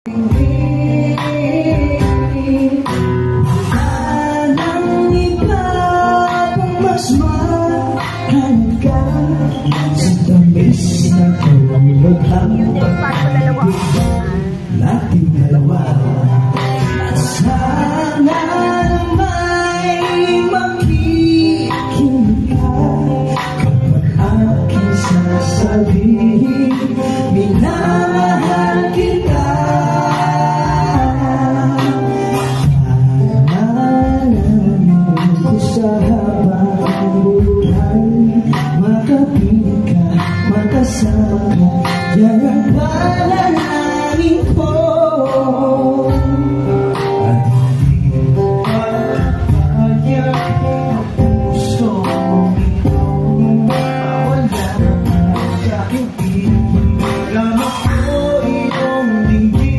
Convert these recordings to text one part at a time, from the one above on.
Anong iba kung mas mahal ka sa tamis na tulog ang pag-ibig nating dalawa. At sana may makikinig ka kapag aking sasabihin minamahal kita. Sa habang buhay, makapiling ka, makasama ka, yan ang panalangin ko. At hindi magpapayag ang puso mong ito, mawala sa aking piling, alam ako iyong dinggin.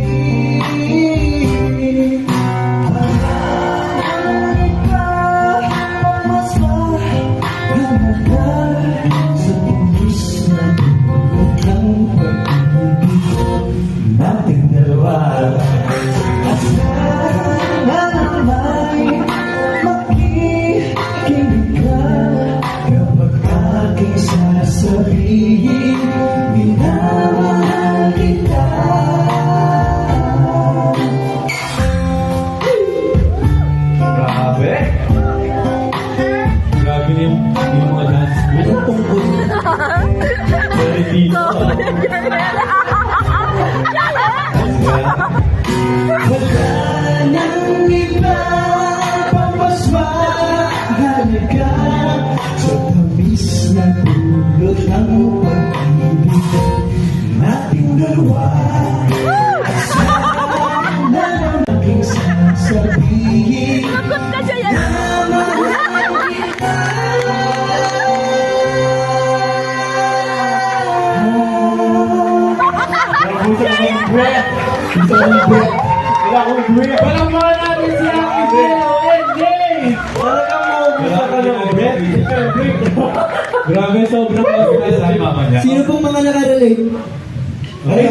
Nating dalawa. At sana may makikinig ka kapag aking sasabihin minamahal kita. Grabe! Grabe yung mga dance. Ito tungkol. Very deep. Wala nang iba pang mas mahal ka sa tamis na dulot ng pag-ibig nating dalawa. At sana lang aking sasabihin na mahal kita. Walang mga natin si Aki Bell! Hey! Talagang maubisa ka ng breath. Grabe, sobrang masaya sa mama niya. Sino pong mga nakarelate? Ay,